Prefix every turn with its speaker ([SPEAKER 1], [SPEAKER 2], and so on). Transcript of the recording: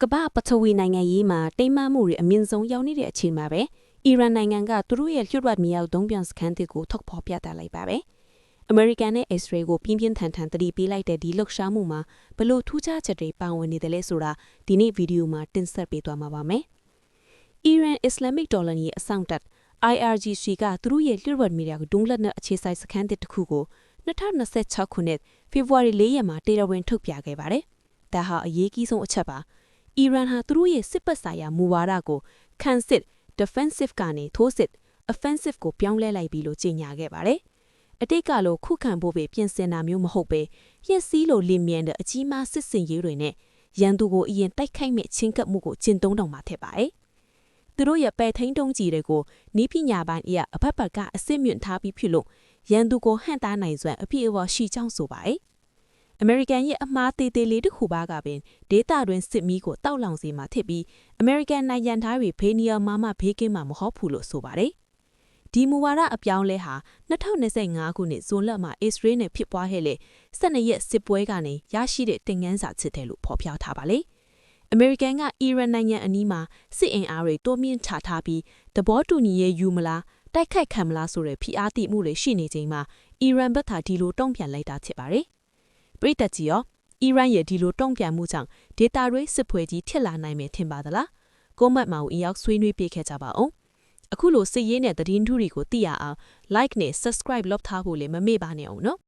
[SPEAKER 1] ကမ္ဘာပထဝီနိုင်ငံရေးမှာတိမ်မမှုတွေအမြင့်ဆုံးရောက်နေတဲ့အချိန်မှာပဲအီရန်နိုင်ငံကသူတို့ရဲ့လျှို့ဝှက်မြောက်ဒုံးပြန်စခန်းတွေကိုထုတ်ဖော်ပြသလိုက်ပါပဲအမေရိကန်နဲ့အစ္စရေးကိုပြင်းပြင်းထန်ထန်တတိပေးလိုက်တဲ့ဒီလှုပ်ရှားမှုမှာဘလို့ထူးခြားချက်တွေပါဝင်နေတယ်လဲဆိုတာဒီနေ့ဗီဒီယိုမှာတင်ဆက်ပေးသွားမှာပါမယ်အီရန်အစ္စလာမစ်တော်လှန်ရေးအဆောင်တပ် IRGC ကသူတို့ရဲ့လျှို့ဝှက်မြောက်ဒုံးလက်နက်အခြေစိုက်စခန်းတစ်ခုကို2026ခုနှစ်ဖေဖော်ဝါရီ4ရက်မှာတရားဝင်ထုတ်ပြခဲ့ပါတယ်ဒါဟာအရေးကြီးဆုံးအချက်ပါအီရန်ဟာသူတို့ရဲ့စစ်ပတ်ဆိုင်ရာမူဝါဒကိုခံစစ် defensive ကနေထိုးစစ် offensive ကိုပြောင်းလဲလိုက်ပြီးလို့ကြေညာခဲ့ပါတယ်။အတိတ်ကလိုခုခံဖို့ပဲပြင်ဆင်တာမျိုးမဟုတ်ပဲရက်စည်းလိုလင်းမြန်တဲ့အကြီးမားစစ်စင်ရေးတွေနဲ့ရန်သူကိုအရင်တိုက်ခိုက်မဲ့ချင်းကပ်မှုကိုကျင့်သုံးတော်မှာထက်ပါတယ်။သူတို့ရဲ့ပယ်ထိန်တုံးကြီးတွေကိုနီးပညာပိုင်းအရာအဖက်ဖက်ကအစစ်မြင့်ထားပြီးဖြစ်လို့ရန်သူကိုဟန့်တားနိုင်စွမ်းအပြည့်အဝရှိကြောင်းဆိုပါတယ်။အမေရိကန်ရဲ့အမှားသေးသေးလေးတစ်ခုပါကပင်ဒေတာတွင်စစ်မီးကိုတောက်လောင်စေမှာဖြစ်ပြီးအမေရိကန်နိုင်ငံသားတွေဖေးနီယာမဘေးကင်းမှာမဟုတ်ဘူးလို့ဆိုပါတယ်။ဒီမူဝါဒအပြောင်းလဲဟာ2025ခုနှစ်ဇွန်လမှာအစ္စရေးနဲ့ဖြစ်ပွားခဲ့တဲ့12ရက်စစ်ပွဲကနေရရှိတဲ့တင်ငန်းစာဖြစ်တယ်လို့ဖော်ပြထားပါလေ။အမေရိကန်ကအီရန်နိုင်ငံအနီးမှာစစ်အင်အားတွေတိုးမြင့်ချထားပြီးသဘောတူညီရေးယူမလားတိုက်ခိုက်ခံမလားဆိုတဲ့ဖိအားတိမှုတွေရှိနေချိန်မှာအီရန်ဘက်ကဒီလိုတုံ့ပြန်လိုက်တာဖြစ်ပါတယ်။ပရိသတ်ကြီးရောအီရန်ရဲ့ဒီလိုတုံ့ပြန်မှုကြောင့်ဒေတာတွေစစ်ပွဲကြီးထစ်လာနိုင်မယ်ထင်ပါသလားကိုမတ်မောင်အရောက်ဆွေးနွေးပေးခဲ့ကြပါအောင်အခုလိုစစ်ရေးနဲ့သတင်းထူးတွေကိုသိရအောင် like နဲ့ subscribe လုပ်ထားဖို့လည်းမမေ့ပါနဲ့အောင်နော်